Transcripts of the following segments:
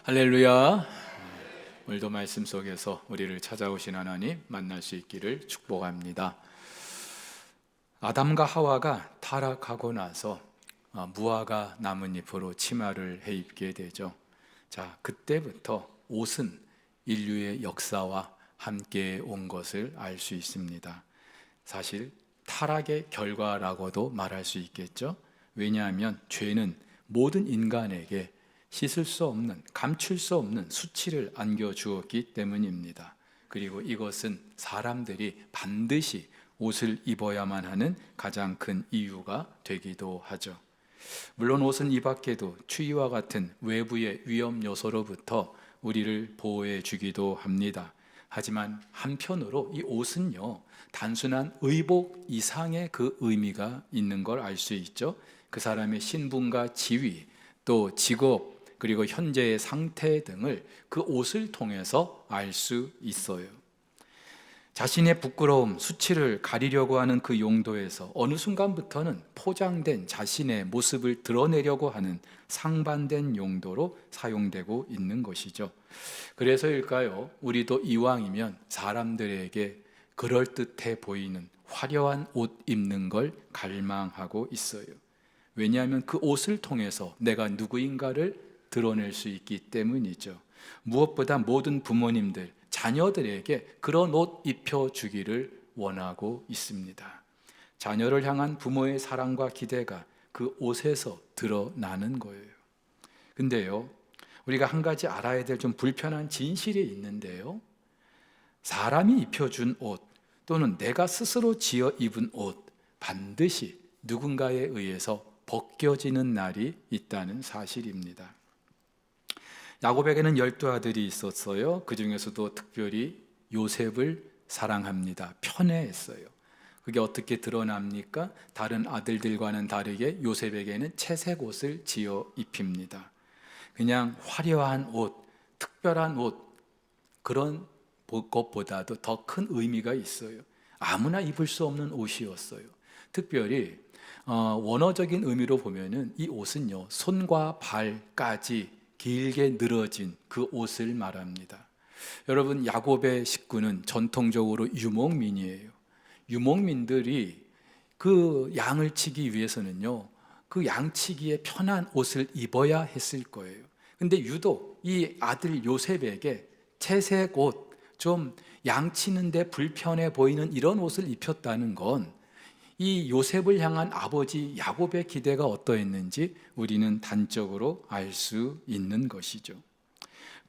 할렐루야. 오늘도 말씀 속에서 우리를 찾아오신 하나님 만날 수 있기를 축복합니다. 아담과 하와가 타락하고 나서 무화과 나뭇잎으로 치마를 해입게 되죠. 자, 그때부터 옷은 인류의 역사와 함께 온 것을 알 수 있습니다. 사실 타락의 결과라고도 말할 수 있겠죠. 왜냐하면 죄는 모든 인간에게 씻을 수 없는, 감출 수 없는 수치를 안겨주었기 때문입니다. 그리고 이것은 사람들이 반드시 옷을 입어야만 하는 가장 큰 이유가 되기도 하죠. 물론 옷은 이 밖에도 추위와 같은 외부의 위험 요소로부터 우리를 보호해 주기도 합니다. 하지만 한편으로 이 옷은요, 단순한 의복 이상의 그 의미가 있는 걸 알 수 있죠. 그 사람의 신분과 지위, 또 직업, 그리고 현재의 상태 등을 그 옷을 통해서 알 수 있어요. 자신의 부끄러움, 수치를 가리려고 하는 그 용도에서 어느 순간부터는 포장된 자신의 모습을 드러내려고 하는 상반된 용도로 사용되고 있는 것이죠. 그래서일까요? 우리도 이왕이면 사람들에게 그럴듯해 보이는 화려한 옷 입는 걸 갈망하고 있어요. 왜냐하면 그 옷을 통해서 내가 누구인가를 드러낼 수 있기 때문이죠. 무엇보다 모든 부모님들, 자녀들에게 그런 옷 입혀주기를 원하고 있습니다. 자녀를 향한 부모의 사랑과 기대가 그 옷에서 드러나는 거예요. 근데요, 우리가 한 가지 알아야 될 좀 불편한 진실이 있는데요, 사람이 입혀준 옷 또는 내가 스스로 지어 입은 옷, 반드시 누군가에 의해서 벗겨지는 날이 있다는 사실입니다. 야곱에게는 12아들이 있었어요. 그 중에서도 특별히 요셉을 사랑합니다. 편애했어요. 그게 어떻게 드러납니까? 다른 아들들과는 다르게 요셉에게는 채색 옷을 지어 입힙니다. 그냥 화려한 옷, 특별한 옷, 그런 것보다도 더 큰 의미가 있어요. 아무나 입을 수 없는 옷이었어요. 특별히 원어적인 의미로 보면은 이 옷은요, 손과 발까지 길게 늘어진 그 옷을 말합니다. 여러분, 야곱의 식구는 전통적으로 유목민이에요. 유목민들이 그 양을 치기 위해서는요, 그 양치기에 편한 옷을 입어야 했을 거예요. 근데 유독 이 아들 요셉에게 채색 옷, 좀 양치는데 불편해 보이는 이런 옷을 입혔다는 건 이 요셉을 향한 아버지 야곱의 기대가 어떠했는지 우리는 단적으로 알 수 있는 것이죠.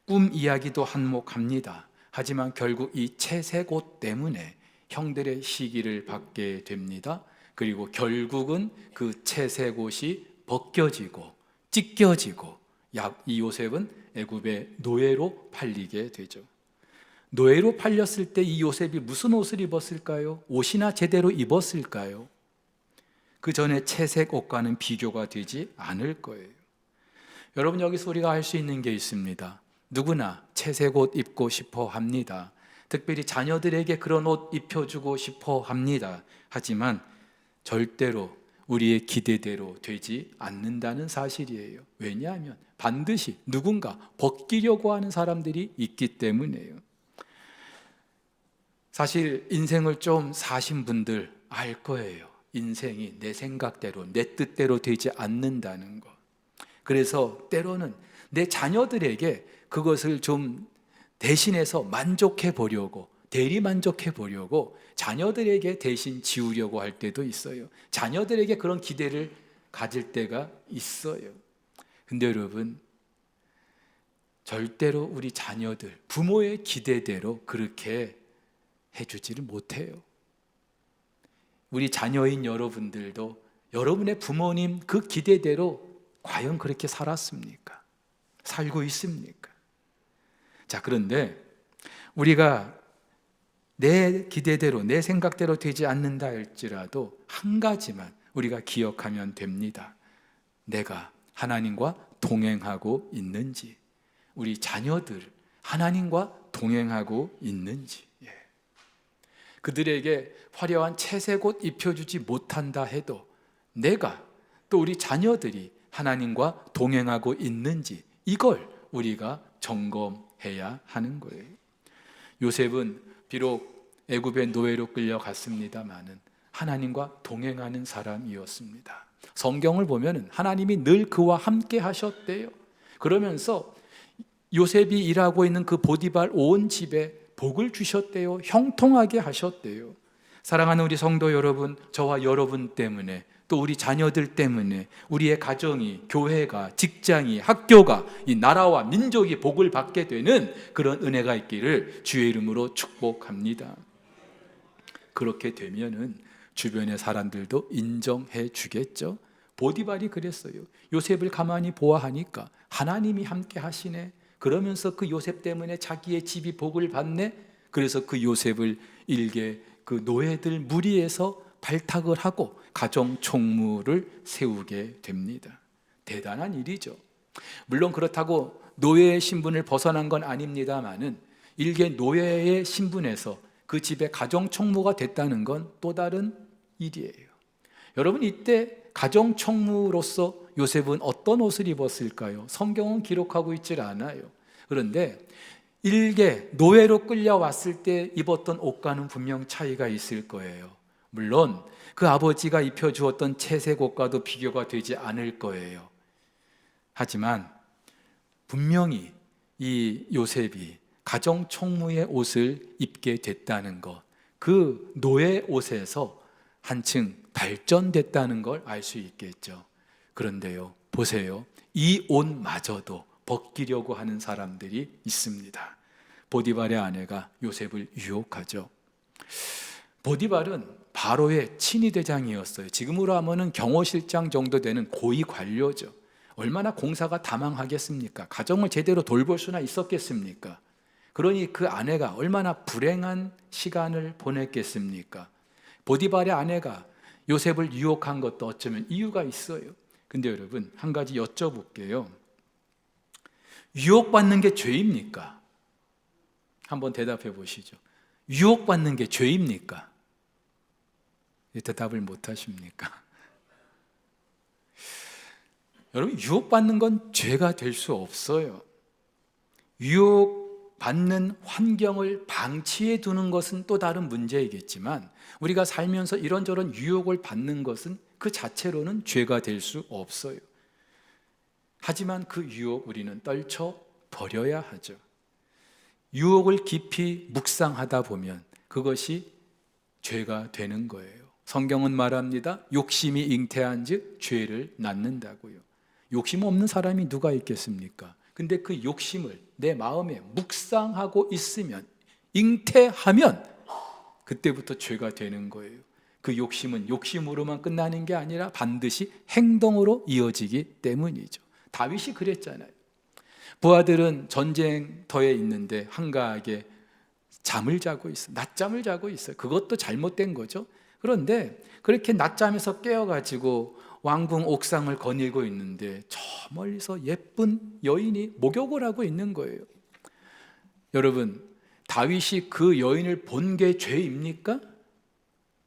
꿈 이야기도 한몫합니다. 하지만 결국 이 채색 옷 때문에 형들의 시기를 받게 됩니다. 그리고 결국은 그 채색 옷이 벗겨지고 찢겨지고 이 요셉은 애굽의 노예로 팔리게 되죠. 노예로 팔렸을 때 이 요셉이 무슨 옷을 입었을까요? 옷이나 제대로 입었을까요? 그 전에 채색 옷과는 비교가 되지 않을 거예요. 여러분, 여기서 우리가 알 수 있는 게 있습니다. 누구나 채색 옷 입고 싶어 합니다. 특별히 자녀들에게 그런 옷 입혀주고 싶어 합니다. 하지만 절대로 우리의 기대대로 되지 않는다는 사실이에요. 왜냐하면 반드시 누군가 벗기려고 하는 사람들이 있기 때문이에요. 사실 인생을 좀 사신 분들 알 거예요. 인생이 내 생각대로, 내 뜻대로 되지 않는다는 것. 그래서 때로는 내 자녀들에게 그것을 좀 대신해서 만족해 보려고, 대리 만족해 보려고 자녀들에게 대신 지우려고 할 때도 있어요. 자녀들에게 그런 기대를 가질 때가 있어요. 근데 여러분, 절대로 우리 자녀들, 부모의 기대대로 그렇게 해주지를 못해요. 우리 자녀인 여러분들도 여러분의 부모님 그 기대대로 과연 그렇게 살았습니까? 살고 있습니까? 자, 그런데 우리가 내 기대대로, 내 생각대로 되지 않는다 할지라도 한 가지만 우리가 기억하면 됩니다. 내가 하나님과 동행하고 있는지, 우리 자녀들 하나님과 동행하고 있는지. 그들에게 화려한 채색 옷 입혀주지 못한다 해도 내가 또 우리 자녀들이 하나님과 동행하고 있는지, 이걸 우리가 점검해야 하는 거예요. 요셉은 비록 애굽의 노예로 끌려갔습니다마는 하나님과 동행하는 사람이었습니다. 성경을 보면 하나님이 늘 그와 함께 하셨대요. 그러면서 요셉이 일하고 있는 그 보디발 온 집에 복을 주셨대요. 형통하게 하셨대요. 사랑하는 우리 성도 여러분, 저와 여러분 때문에, 또 우리 자녀들 때문에 우리의 가정이, 교회가, 직장이, 학교가, 이 나라와 민족이 복을 받게 되는 그런 은혜가 있기를 주의 이름으로 축복합니다. 그렇게 되면은 주변의 사람들도 인정해 주겠죠. 보디발이 그랬어요. 요셉을 가만히 보아하니까 하나님이 함께 하시네. 그러면서 그 요셉 때문에 자기의 집이 복을 받네. 그래서 그 요셉을 일개 그 노예들 무리에서 발탁을 하고 가정 총무를 세우게 됩니다. 대단한 일이죠. 물론 그렇다고 노예의 신분을 벗어난 건 아닙니다만은 일개 노예의 신분에서 그 집의 가정 총무가 됐다는 건 또 다른 일이에요. 여러분, 이때 가정 총무로서 요셉은 어떤 옷을 입었을까요? 성경은 기록하고 있질 않아요. 그런데 일개 노예로 끌려왔을 때 입었던 옷과는 분명 차이가 있을 거예요. 물론 그 아버지가 입혀주었던 채색 옷과도 비교가 되지 않을 거예요. 하지만 분명히 이 요셉이 가정 총무의 옷을 입게 됐다는 것, 그 노예 옷에서 한층 발전됐다는 걸 알 수 있겠죠. 그런데요, 보세요. 이 옷마저도 벗기려고 하는 사람들이 있습니다. 보디발의 아내가 요셉을 유혹하죠. 보디발은 바로의 친위대장이었어요. 지금으로 하면은 경호실장 정도 되는 고위 관료죠. 얼마나 공사가 다망하겠습니까? 가정을 제대로 돌볼 수나 있었겠습니까? 그러니 그 아내가 얼마나 불행한 시간을 보냈겠습니까? 보디발의 아내가 요셉을 유혹한 것도 어쩌면 이유가 있어요. 근데 여러분, 한 가지 여쭤볼게요. 유혹받는 게 죄입니까? 한번 대답해 보시죠. 유혹받는 게 죄입니까? 대답을 못 하십니까? 여러분, 유혹받는 건 죄가 될 수 없어요. 유혹받는 환경을 방치해 두는 것은 또 다른 문제이겠지만 우리가 살면서 이런저런 유혹을 받는 것은 그 자체로는 죄가 될 수 없어요. 하지만 그 유혹 우리는 떨쳐 버려야 하죠. 유혹을 깊이 묵상하다 보면 그것이 죄가 되는 거예요. 성경은 말합니다. 욕심이 잉태한 즉 죄를 낳는다고요. 욕심 없는 사람이 누가 있겠습니까? 근데 그 욕심을 내 마음에 묵상하고 있으면, 잉태하면 그때부터 죄가 되는 거예요. 그 욕심은 욕심으로만 끝나는 게 아니라 반드시 행동으로 이어지기 때문이죠. 다윗이 그랬잖아요. 부하들은 전쟁터에 있는데 한가하게 잠을 자고 있어요. 낮잠을 자고 있어요. 그것도 잘못된 거죠. 그런데 그렇게 낮잠에서 깨어가지고 왕궁 옥상을 거닐고 있는데 저 멀리서 예쁜 여인이 목욕을 하고 있는 거예요. 여러분, 다윗이 그 여인을 본 게 죄입니까?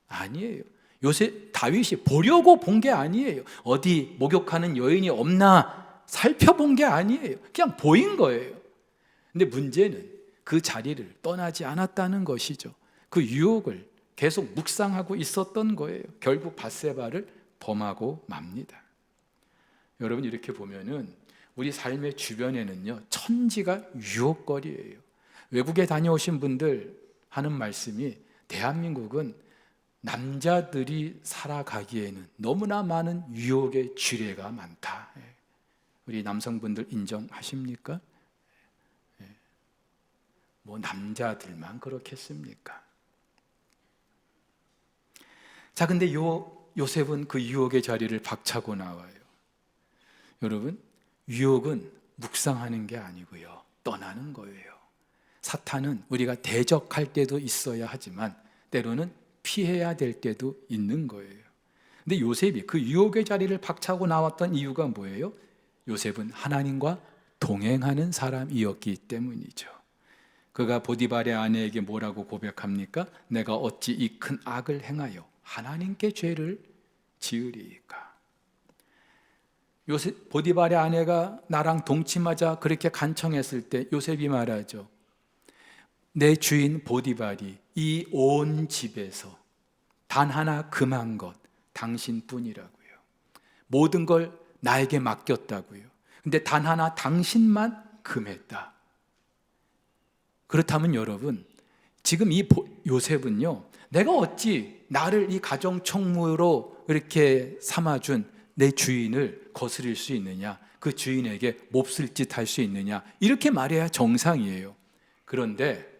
아니에요. 다윗이 보려고 본 게 아니에요. 어디 목욕하는 여인이 없나 살펴본 게 아니에요. 그냥 보인 거예요. 근데 문제는 그 자리를 떠나지 않았다는 것이죠. 그 유혹을 계속 묵상하고 있었던 거예요. 결국 밧세바를 범하고 맙니다. 여러분, 이렇게 보면은 우리 삶의 주변에는요, 천지가 유혹거리예요. 외국에 다녀오신 분들 하는 말씀이 대한민국은 남자들이 살아가기에는 너무나 많은 유혹의 지뢰가 많다. 우리 남성분들 인정하십니까? 뭐 남자들만 그렇겠습니까? 자, 근데 요셉은 그 유혹의 자리를 박차고 나와요. 여러분, 유혹은 묵상하는 게 아니고요, 떠나는 거예요. 사탄은 우리가 대적할 때도 있어야 하지만 때로는 피해야 될 때도 있는 거예요. 근데 요셉이 그 유혹의 자리를 박차고 나왔던 이유가 뭐예요? 요셉은 하나님과 동행하는 사람이었기 때문이죠. 그가 보디발의 아내에게 뭐라고 고백합니까? 내가 어찌 이 큰 악을 행하여 하나님께 죄를 지으리이까? 요셉 보디발의 아내가 나랑 동침하자 그렇게 간청했을 때 요셉이 말하죠. 내 주인 보디발이 이 온 집에서 단 하나 금한 것 당신뿐이라고요. 모든 걸 나에게 맡겼다고요. 근데 단 하나 당신만 금했다. 그렇다면 여러분, 지금 이 요셉은요, 내가 어찌 나를 이 가정 총무로 이렇게 삼아준 내 주인을 거스릴 수 있느냐, 그 주인에게 몹쓸 짓 할 수 있느냐, 이렇게 말해야 정상이에요. 그런데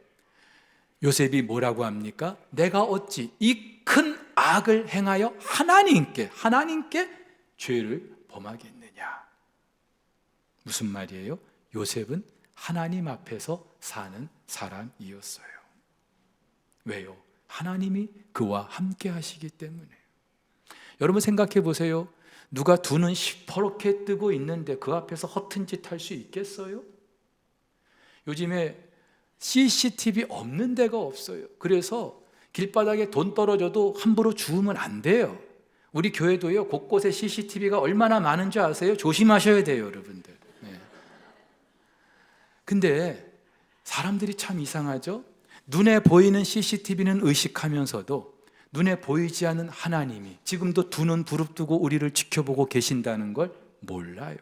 요셉이 뭐라고 합니까? 내가 어찌 이 큰 악을 행하여 하나님께 죄를 범하겠느냐. 무슨 말이에요? 요셉은 하나님 앞에서 사는 사람이었어요. 왜요? 하나님이 그와 함께 하시기 때문에. 여러분 생각해 보세요. 누가 두 눈 시퍼렇게 뜨고 있는데 그 앞에서 허튼 짓 할 수 있겠어요? 요즘에 CCTV 없는 데가 없어요. 그래서 길바닥에 돈 떨어져도 함부로 주우면 안 돼요. 우리 교회도요, 곳곳에 CCTV가 얼마나 많은 줄 아세요? 조심하셔야 돼요, 여러분들. 네. 근데 사람들이 참 이상하죠? 눈에 보이는 CCTV는 의식하면서도 눈에 보이지 않는 하나님이 지금도 두 눈 부릅뜨고 우리를 지켜보고 계신다는 걸 몰라요.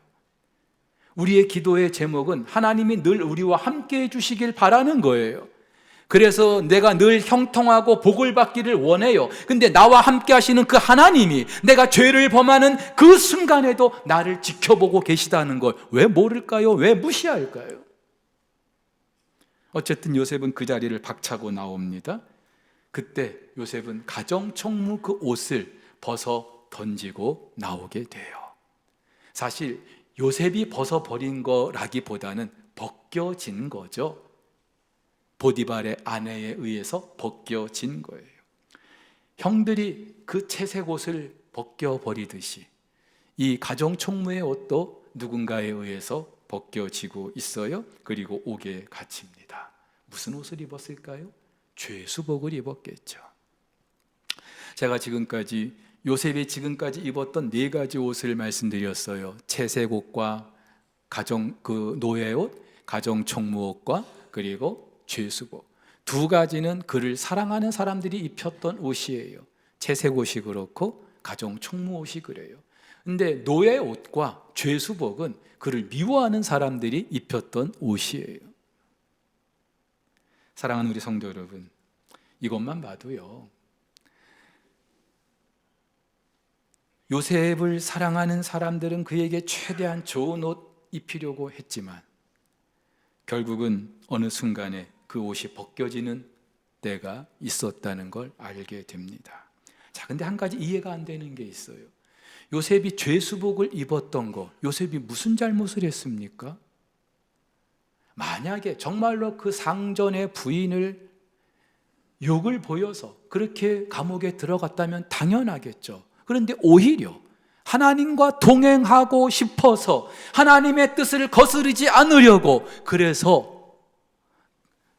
우리의 기도의 제목은 하나님이 늘 우리와 함께 해주시길 바라는 거예요. 그래서 내가 늘 형통하고 복을 받기를 원해요. 근데 나와 함께 하시는 그 하나님이 내가 죄를 범하는 그 순간에도 나를 지켜보고 계시다는 걸 왜 모를까요? 왜 무시할까요? 어쨌든 요셉은 그 자리를 박차고 나옵니다. 그때 요셉은 가정총무 그 옷을 벗어 던지고 나오게 돼요. 사실 요셉이 벗어버린 거라기보다는 벗겨진 거죠. 보디발의 아내에 의해서 벗겨진 거예요. 형들이 그 채색 옷을 벗겨버리듯이 이 가정총무의 옷도 누군가에 의해서 벗겨지고 있어요. 그리고 옥에 갇힙니다. 무슨 옷을 입었을까요? 죄수복을 입었겠죠. 제가 지금까지 요셉이 지금까지 입었던 4가지 옷을 말씀드렸어요. 채색 옷과 노예 옷, 가정총무 옷과 그리고 죄수복. 2가지는 그를 사랑하는 사람들이 입혔던 옷이에요. 채색 옷이 그렇고 가정총무 옷이 그래요. 근데 노예 옷과 죄수복은 그를 미워하는 사람들이 입혔던 옷이에요. 사랑하는 우리 성도 여러분, 이것만 봐도요, 요셉을 사랑하는 사람들은 그에게 최대한 좋은 옷 입히려고 했지만 결국은 어느 순간에 그 옷이 벗겨지는 때가 있었다는 걸 알게 됩니다. 자, 근데 한 가지 이해가 안 되는 게 있어요. 요셉이 죄수복을 입었던 거, 요셉이 무슨 잘못을 했습니까? 만약에 정말로 그 상전의 부인을 욕을 보여서 그렇게 감옥에 들어갔다면 당연하겠죠. 그런데 오히려 하나님과 동행하고 싶어서 하나님의 뜻을 거스르지 않으려고 그래서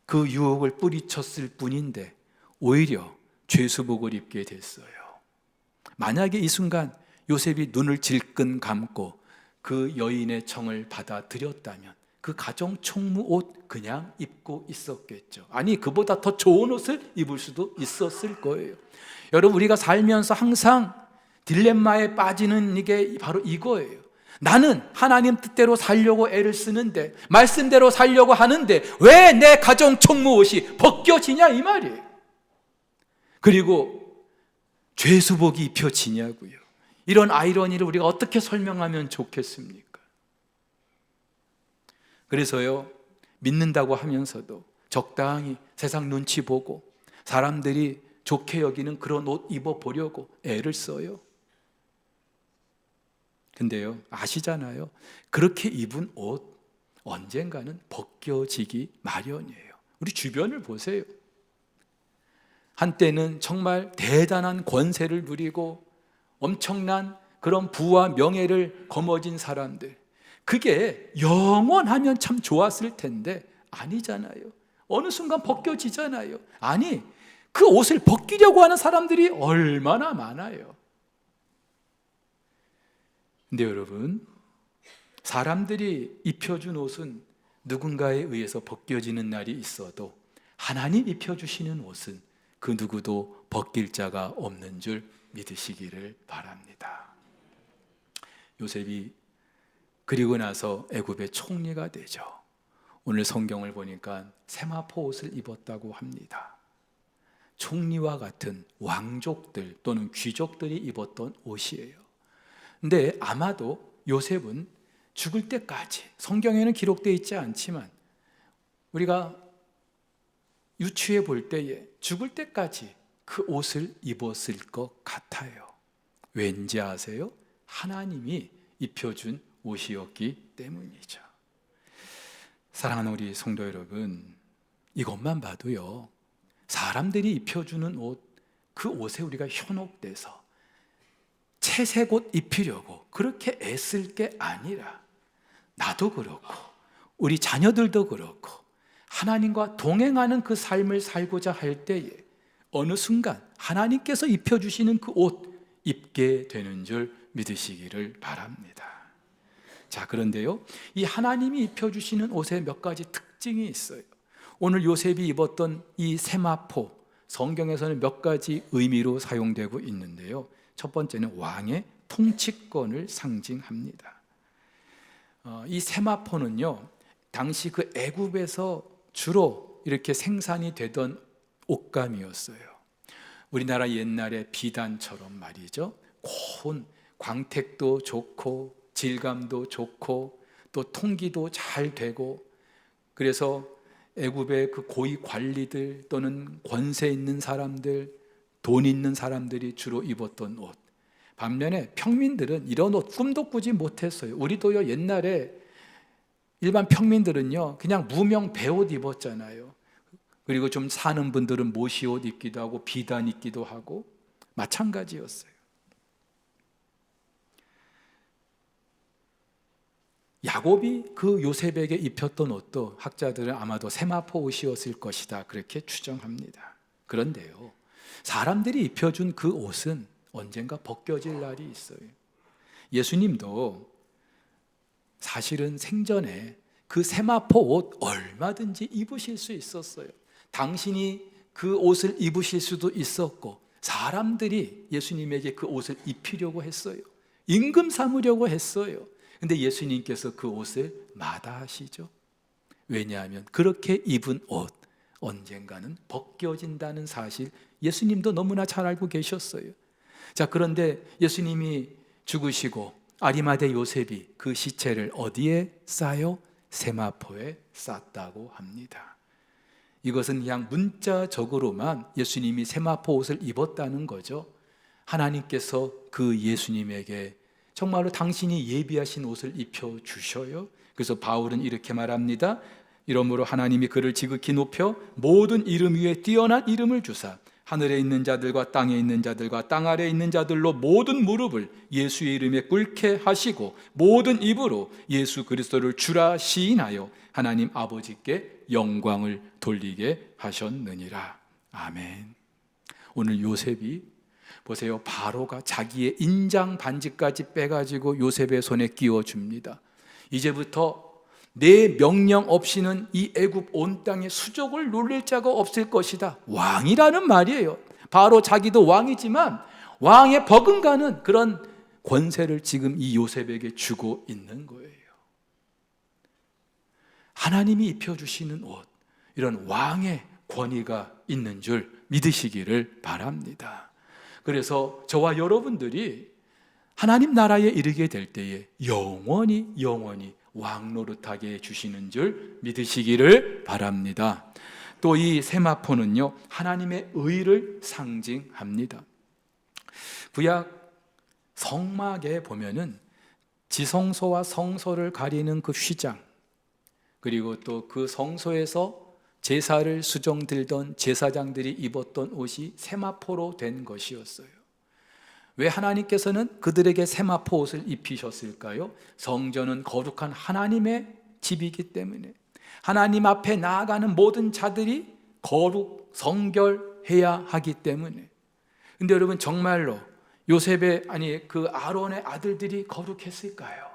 그 유혹을 뿌리쳤을 뿐인데 오히려 죄수복을 입게 됐어요. 만약에 이 순간 요셉이 눈을 질끈 감고 그 여인의 청을 받아들였다면 그 가정총무 옷 그냥 입고 있었겠죠. 아니, 그보다 더 좋은 옷을 입을 수도 있었을 거예요. 여러분, 우리가 살면서 항상 딜레마에 빠지는 게 바로 이거예요. 나는 하나님 뜻대로 살려고 애를 쓰는데, 말씀대로 살려고 하는데 왜 내 가정 총무 옷이 벗겨지냐 이 말이에요. 그리고 죄수복이 입혀지냐고요. 이런 아이러니를 우리가 어떻게 설명하면 좋겠습니까? 그래서요, 믿는다고 하면서도 적당히 세상 눈치 보고 사람들이 좋게 여기는 그런 옷 입어보려고 애를 써요. 근데요, 아시잖아요. 그렇게 입은 옷 언젠가는 벗겨지기 마련이에요. 우리 주변을 보세요. 한때는 정말 대단한 권세를 누리고 엄청난 그런 부와 명예를 거머쥔 사람들, 그게 영원하면 참 좋았을 텐데 아니잖아요. 어느 순간 벗겨지잖아요. 아니, 그 옷을 벗기려고 하는 사람들이 얼마나 많아요. 근데 여러분, 사람들이 입혀준 옷은 누군가에 의해서 벗겨지는 날이 있어도 하나님 입혀주시는 옷은 그 누구도 벗길 자가 없는 줄 믿으시기를 바랍니다. 요셉이 그리고 나서 애굽의 총리가 되죠. 오늘 성경을 보니까 세마포 옷을 입었다고 합니다. 총리와 같은 왕족들 또는 귀족들이 입었던 옷이에요. 근데 아마도 요셉은 죽을 때까지, 성경에는 기록되어 있지 않지만 우리가 유추해 볼 때에 죽을 때까지 그 옷을 입었을 것 같아요. 왠지 아세요? 하나님이 입혀준 옷이었기 때문이죠. 사랑하는 우리 성도 여러분, 이것만 봐도요, 사람들이 입혀주는 옷, 그 옷에 우리가 현혹돼서 채색 옷 입히려고 그렇게 애쓸 게 아니라 나도 그렇고 우리 자녀들도 그렇고 하나님과 동행하는 그 삶을 살고자 할 때에 어느 순간 하나님께서 입혀주시는 그 옷 입게 되는 줄 믿으시기를 바랍니다. 자, 그런데요, 이 하나님이 입혀주시는 옷에 몇 가지 특징이 있어요. 오늘 요셉이 입었던 이 세마포, 성경에서는 몇 가지 의미로 사용되고 있는데요. 첫 번째는 왕의 통치권을 상징합니다. 이 세마포는요, 당시 그 애굽에서 주로 이렇게 생산이 되던 옷감이었어요. 우리나라 옛날의 비단처럼 말이죠. 고운 광택도 좋고 질감도 좋고 또 통기도 잘 되고, 그래서 애굽의 그 고위 관리들 또는 권세 있는 사람들, 돈 있는 사람들이 주로 입었던 옷. 반면에 평민들은 이런 옷 꿈도 꾸지 못했어요. 우리도요, 옛날에 일반 평민들은요 그냥 무명 배옷 입었잖아요. 그리고 좀 사는 분들은 모시옷 입기도 하고 비단 입기도 하고 마찬가지였어요. 야곱이 그 요셉에게 입혔던 옷도 학자들은 아마도 세마포 옷이었을 것이다, 그렇게 추정합니다. 그런데요, 사람들이 입혀준 그 옷은 언젠가 벗겨질 날이 있어요. 예수님도 사실은 생전에 그 세마포 옷 얼마든지 입으실 수 있었어요. 당신이 그 옷을 입으실 수도 있었고, 사람들이 예수님에게 그 옷을 입히려고 했어요. 임금 삼으려고 했어요. 근데 예수님께서 그 옷을 마다하시죠. 왜냐하면 그렇게 입은 옷 언젠가는 벗겨진다는 사실 예수님도 너무나 잘 알고 계셨어요. 자, 그런데 예수님이 죽으시고 아리마대 요셉이 그 시체를 어디에 싸요? 세마포에 쌌다고 합니다. 이것은 그냥 문자적으로만 예수님이 세마포 옷을 입었다는 거죠. 하나님께서 그 예수님에게 정말로 당신이 예비하신 옷을 입혀주셔요. 그래서 바울은 이렇게 말합니다. 이러므로 하나님이 그를 지극히 높여 모든 이름 위에 뛰어난 이름을 주사 하늘에 있는 자들과 땅에 있는 자들과 땅 아래에 있는 자들로 모든 무릎을 예수의 이름에 꿇게 하시고 모든 입으로 예수 그리스도를 주라 시인하여 하나님 아버지께 영광을 돌리게 하셨느니라. 아멘. 오늘 요셉이 보세요, 바로가 자기의 인장 반지까지 빼가지고 요셉의 손에 끼워줍니다. 이제부터 내 명령 없이는 이 애굽 온 땅에 수족을 놀릴 자가 없을 것이다. 왕이라는 말이에요. 바로 자기도 왕이지만 왕의 버금가는 그런 권세를 지금 이 요셉에게 주고 있는 거예요. 하나님이 입혀주시는 옷, 이런 왕의 권위가 있는 줄 믿으시기를 바랍니다. 그래서 저와 여러분들이 하나님 나라에 이르게 될 때에 영원히 왕 노릇하게 해주시는 줄 믿으시기를 바랍니다. 또 이 세마포는요, 하나님의 의를 상징합니다. 구약 성막에 보면은 지성소와 성소를 가리는 그 휘장, 그리고 또 그 성소에서 제사를 수종들던 제사장들이 입었던 옷이 세마포로 된 것이었어요. 왜 하나님께서는 그들에게 세마포 옷을 입히셨을까요? 성전은 거룩한 하나님의 집이기 때문에, 하나님 앞에 나아가는 모든 자들이 거룩, 성결해야 하기 때문에. 근데 여러분, 정말로 요셉의, 그 아론의 아들들이 거룩했을까요?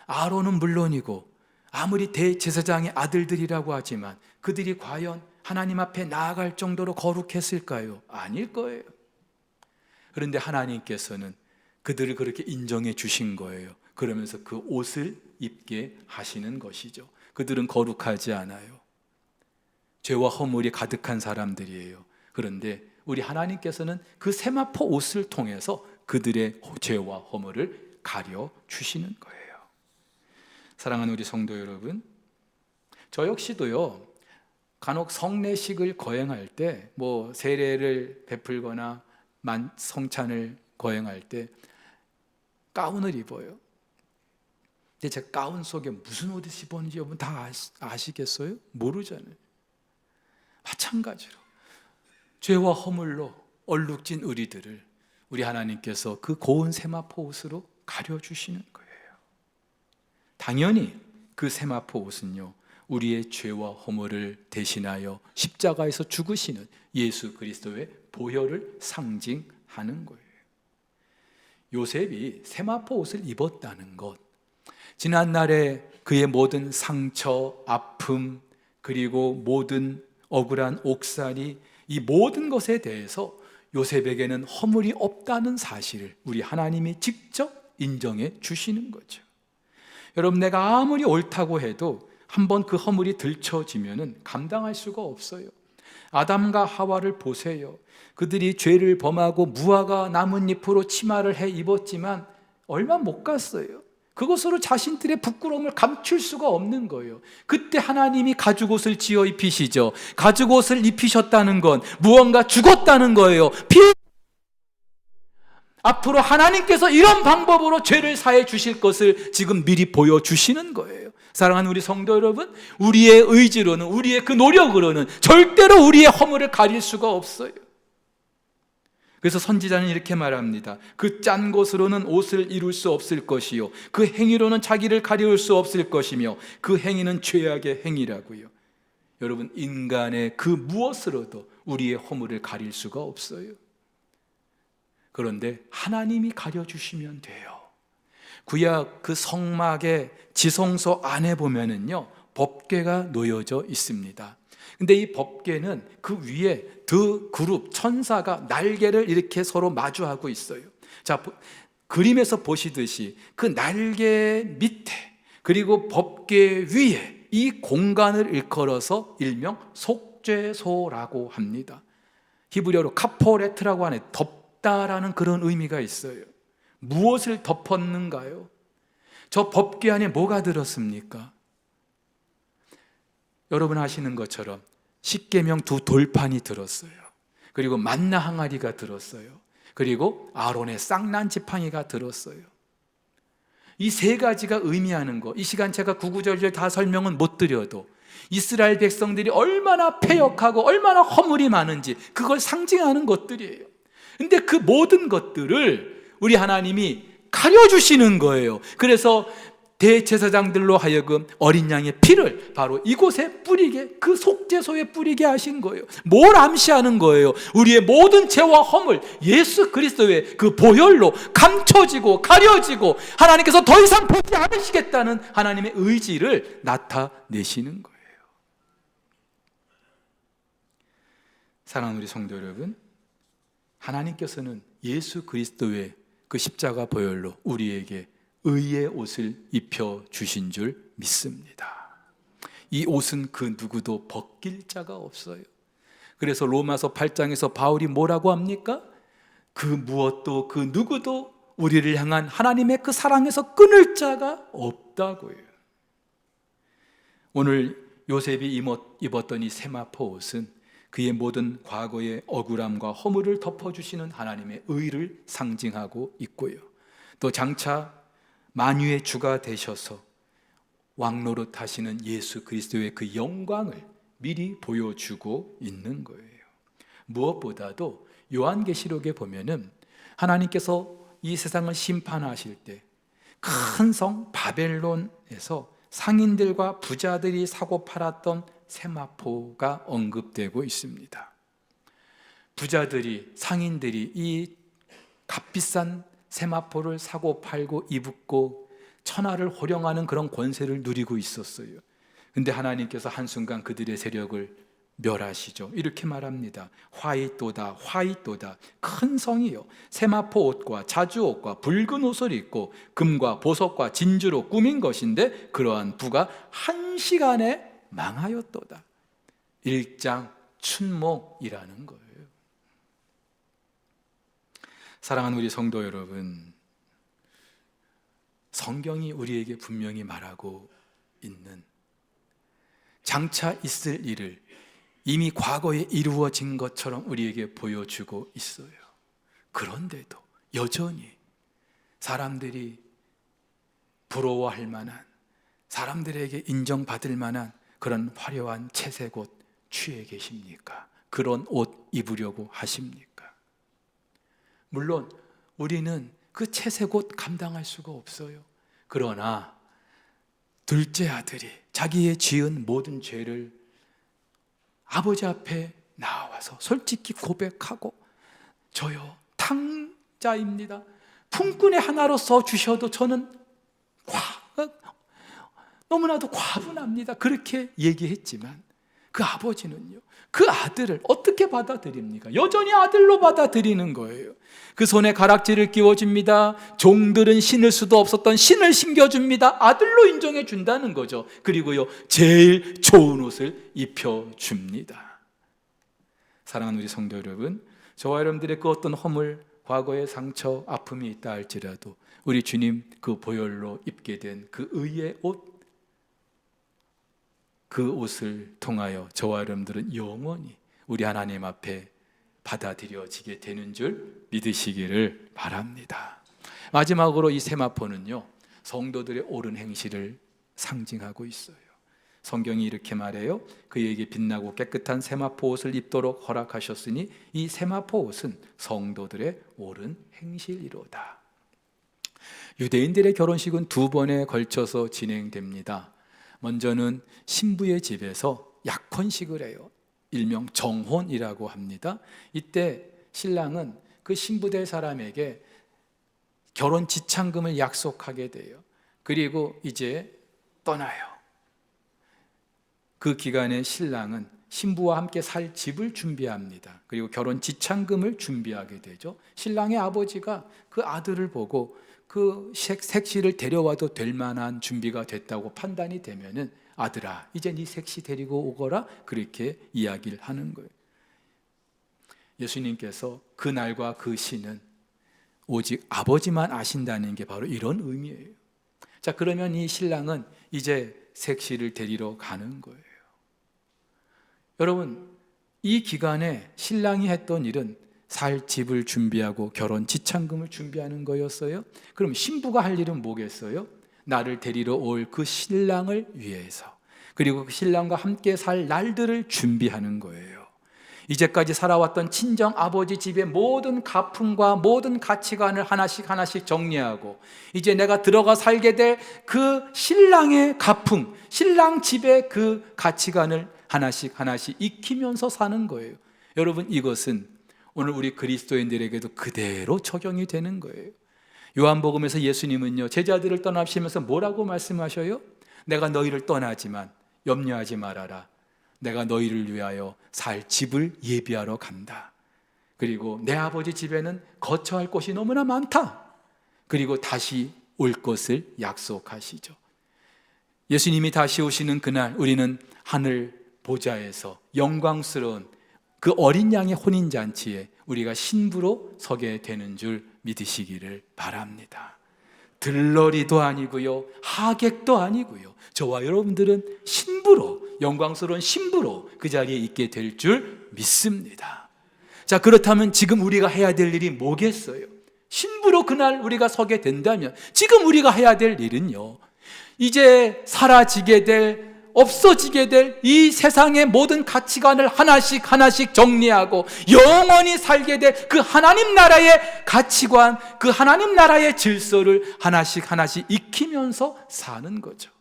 아론은 물론이고 아무리 대제사장의 아들들이라고 하지만 그들이 과연 하나님 앞에 나아갈 정도로 거룩했을까요? 아닐 거예요. 그런데 하나님께서는 그들을 그렇게 인정해 주신 거예요. 그러면서 그 옷을 입게 하시는 것이죠. 그들은 거룩하지 않아요. 죄와 허물이 가득한 사람들이에요. 그런데 우리 하나님께서는 그 세마포 옷을 통해서 그들의 죄와 허물을 가려 주시는 거예요. 사랑하는 우리 성도 여러분, 저 역시도요, 간혹 성례식을 거행할 때, 세례를 베풀거나 성찬을 거행할 때 가운을 입어요. 근데 제 가운 속에 무슨 옷을 입었는지 여러분 다 아시겠어요? 모르잖아요. 마찬가지로 죄와 허물로 얼룩진 우리들을 우리 하나님께서 그 고운 세마포 옷으로 가려주시는 거예요. 당연히 그 세마포 옷은요, 우리의 죄와 허물을 대신하여 십자가에서 죽으시는 예수 그리스도의 보혈을 상징하는 거예요. 요셉이 세마포 옷을 입었다는 것, 지난날에 그의 모든 상처, 아픔, 그리고 모든 억울한 옥살이, 이 모든 것에 대해서 요셉에게는 허물이 없다는 사실을 우리 하나님이 직접 인정해 주시는 거죠. 여러분, 내가 아무리 옳다고 해도 한번 그 허물이 들춰지면 감당할 수가 없어요. 아담과 하와를 보세요. 그들이 죄를 범하고 무화과 나뭇잎으로 치마를 해 입었지만 얼마 못 갔어요. 그것으로 자신들의 부끄러움을 감출 수가 없는 거예요. 그때 하나님이 가죽옷을 지어 입히시죠. 가죽옷을 입히셨다는 건 무언가 죽었다는 거예요. 앞으로 하나님께서 이런 방법으로 죄를 사해 주실 것을 지금 미리 보여주시는 거예요. 사랑하는 우리 성도 여러분, 우리의 의지로는, 우리의 그 노력으로는 절대로 우리의 허물을 가릴 수가 없어요. 그래서 선지자는 이렇게 말합니다. 그 짠 것으로는 옷을 이룰 수 없을 것이요, 그 행위로는 자기를 가려울 수 없을 것이며 그 행위는 죄악의 행위라고요. 여러분, 인간의 그 무엇으로도 우리의 허물을 가릴 수가 없어요. 그런데 하나님이 가려주시면 돼요. 구약 그 성막의 지성소 안에 보면은요, 법궤가 놓여져 있습니다. 근데 이 법궤는 그 위에 두 그룹 천사가 날개를 이렇게 서로 마주하고 있어요. 자, 그림에서 보시듯이 그 날개 밑에 그리고 법궤 위에 이 공간을 일컬어서 일명 속죄소라고 합니다. 히브리어로 카포레트라고 하는 덮다라는 그런 의미가 있어요. 무엇을 덮었는가요? 저 법궤 안에 뭐가 들었습니까? 여러분 아시는 것처럼 십계명 두 돌판이 들었어요. 그리고 만나 항아리가 들었어요. 그리고 아론의 쌍난 지팡이가 들었어요. 이 세 가지가 의미하는 것, 이 시간 제가 구구절절 다 설명은 못 드려도 이스라엘 백성들이 얼마나 패역하고 얼마나 허물이 많은지 그걸 상징하는 것들이에요. 근데 그 모든 것들을 우리 하나님이 가려주시는 거예요. 그래서 대제사장들로 하여금 어린 양의 피를 바로 이곳에 뿌리게, 그 속죄소에 뿌리게 하신 거예요. 뭘 암시하는 거예요? 우리의 모든 죄와 허물, 예수 그리스도의 그 보혈로 감춰지고 가려지고 하나님께서 더 이상 보지 않으시겠다는 하나님의 의지를 나타내시는 거예요. 사랑하는 우리 성도 여러분, 하나님께서는 예수 그리스도의 그 십자가 보혈로 우리에게 의의 옷을 입혀 주신 줄 믿습니다. 이 옷은 그 누구도 벗길 자가 없어요. 그래서 로마서 8장에서 바울이 뭐라고 합니까? 그 무엇도 그 누구도 우리를 향한 하나님의 그 사랑에서 끊을 자가 없다고요. 오늘 요셉이 입었던 이 세마포 옷은 그의 모든 과거의 억울함과 허물을 덮어주시는 하나님의 의를 상징하고 있고요, 또 장차 만유의 주가 되셔서 왕노릇 하시는 예수 그리스도의 그 영광을 미리 보여주고 있는 거예요. 무엇보다도 요한계시록에 보면은 하나님께서 이 세상을 심판하실 때 큰 성 바벨론에서 상인들과 부자들이 사고 팔았던 세마포가 언급되고 있습니다. 부자들이, 상인들이 이 값비싼 세마포를 사고 팔고 입고 천하를 호령하는 그런 권세를 누리고 있었어요. 근데 하나님께서 한순간 그들의 세력을 멸하시죠. 이렇게 말합니다. 화이또다, 화이또다. 큰 성이요, 세마포 옷과 자주 옷과 붉은 옷을 입고 금과 보석과 진주로 꾸민 것인데 그러한 부가 한 시간에 망하였도다. 일장춘몽이라는 거예요. 사랑하는 우리 성도 여러분, 성경이 우리에게 분명히 말하고 있는 장차 있을 일을 이미 과거에 이루어진 것처럼 우리에게 보여주고 있어요. 그런데도 여전히 사람들이 부러워할 만한, 사람들에게 인정받을 만한 그런 화려한 채색 옷 취해 계십니까? 그런 옷 입으려고 하십니까? 물론 우리는 그 채색 옷 감당할 수가 없어요. 그러나 둘째 아들이 자기의 지은 모든 죄를 아버지 앞에 나와서 솔직히 고백하고, 저요 탕자입니다. 품꾼의 하나로 써주셔도 저는 너무나도 과분합니다. 그렇게 얘기했지만 그 아버지는요, 그 아들을 어떻게 받아들입니까? 여전히 아들로 받아들이는 거예요. 그 손에 가락지를 끼워줍니다. 종들은 신을 수도 없었던 신을 신겨줍니다. 아들로 인정해 준다는 거죠. 그리고요, 제일 좋은 옷을 입혀줍니다. 사랑하는 우리 성도 여러분, 저와 여러분들의 그 어떤 허물, 과거의 상처, 아픔이 있다 할지라도 우리 주님 그 보혈로 입게 된 그 의의 옷, 그 옷을 통하여 저와 여러분들은 영원히 우리 하나님 앞에 받아들여지게 되는 줄 믿으시기를 바랍니다. 마지막으로 이 세마포는요, 성도들의 옳은 행실을 상징하고 있어요. 성경이 이렇게 말해요. 그에게 빛나고 깨끗한 세마포 옷을 입도록 허락하셨으니 이 세마포 옷은 성도들의 옳은 행실이로다. 유대인들의 결혼식은 두 번에 걸쳐서 진행됩니다. 먼저는 신부의 집에서 약혼식을 해요. 일명 정혼이라고 합니다. 이때 신랑은 그 신부될 사람에게 결혼 지참금을 약속하게 돼요. 그리고 이제 떠나요. 그 기간에 신랑은 신부와 함께 살 집을 준비합니다. 그리고 결혼 지참금을 준비하게 되죠. 신랑의 아버지가 그 아들을 보고 그 색시를 데려와도 될 만한 준비가 됐다고 판단이 되면은, 아들아, 이제 네 색시 데리고 오거라, 그렇게 이야기를 하는 거예요. 예수님께서 그 날과 그 시는 오직 아버지만 아신다는 게 바로 이런 의미예요. 자, 그러면 이 신랑은 이제 색시를 데리러 가는 거예요. 여러분, 이 기간에 신랑이 했던 일은 살 집을 준비하고 결혼 지참금을 준비하는 거였어요. 그럼 신부가 할 일은 뭐겠어요? 나를 데리러 올 그 신랑을 위해서, 그리고 그 신랑과 함께 살 날들을 준비하는 거예요. 이제까지 살아왔던 친정 아버지 집의 모든 가풍과 모든 가치관을 하나씩 하나씩 정리하고, 이제 내가 들어가 살게 될 그 신랑의 가풍, 신랑 집의 그 가치관을 하나씩 하나씩 익히면서 사는 거예요. 여러분, 이것은 오늘 우리 그리스도인들에게도 그대로 적용이 되는 거예요. 요한복음에서 예수님은요, 제자들을 떠나시면서 뭐라고 말씀하셔요? 내가 너희를 떠나지만 염려하지 말아라. 내가 너희를 위하여 살 집을 예비하러 간다. 그리고 내 아버지 집에는 거처할 곳이 너무나 많다. 그리고 다시 올 것을 약속하시죠. 예수님이 다시 오시는 그날 우리는 하늘 보좌에서 영광스러운 그 어린 양의 혼인잔치에 우리가 신부로 서게 되는 줄 믿으시기를 바랍니다. 들러리도 아니고요, 하객도 아니고요, 저와 여러분들은 신부로, 영광스러운 신부로 그 자리에 있게 될 줄 믿습니다. 자, 그렇다면 지금 우리가 해야 될 일이 뭐겠어요? 신부로 그날 우리가 서게 된다면 지금 우리가 해야 될 일은요, 이제 사라지게 될, 없어지게 될 이 세상의 모든 가치관을 하나씩 하나씩 정리하고 영원히 살게 될 그 하나님 나라의 가치관, 그 하나님 나라의 질서를 하나씩 하나씩 익히면서 사는 거죠.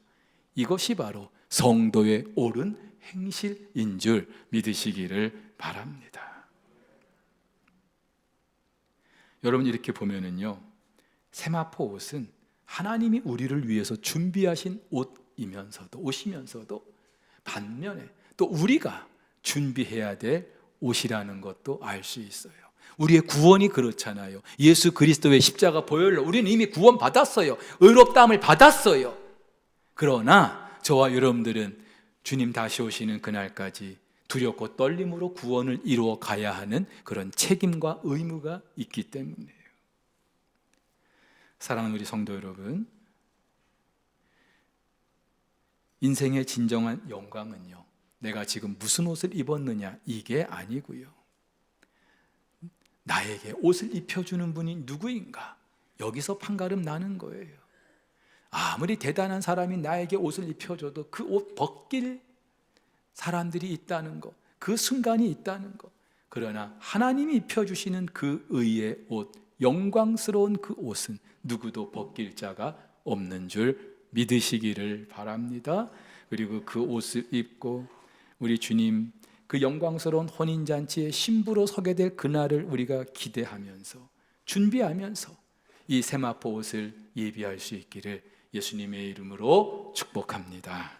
이것이 바로 성도의 옳은 행실인 줄 믿으시기를 바랍니다. 여러분, 이렇게 보면은요, 세마포 옷은 하나님이 우리를 위해서 준비하신 옷이면서도 반면에 또 우리가 준비해야 될 옷이라는 것도 알 수 있어요. 우리의 구원이 그렇잖아요. 예수 그리스도의 십자가 보혈로 우리는 이미 구원 받았어요. 의롭다함을 받았어요. 그러나 저와 여러분들은 주님 다시 오시는 그날까지 두렵고 떨림으로 구원을 이루어 가야 하는 그런 책임과 의무가 있기 때문이에요. 사랑하는 우리 성도 여러분, 인생의 진정한 영광은요, 내가 지금 무슨 옷을 입었느냐 이게 아니고요, 나에게 옷을 입혀주는 분이 누구인가, 여기서 판가름 나는 거예요. 아무리 대단한 사람이 나에게 옷을 입혀줘도 그 옷 벗길 사람들이 있다는 것, 그 순간이 있다는 것. 그러나 하나님이 입혀주시는 그 의의 옷, 영광스러운 그 옷은 누구도 벗길 자가 없는 줄 믿으시기를 바랍니다. 그리고 그 옷을 입고 우리 주님 그 영광스러운 혼인잔치의 신부로 서게 될 그날을 우리가 기대하면서 준비하면서 이 세마포 옷을 예비할 수 있기를 예수님의 이름으로 축복합니다.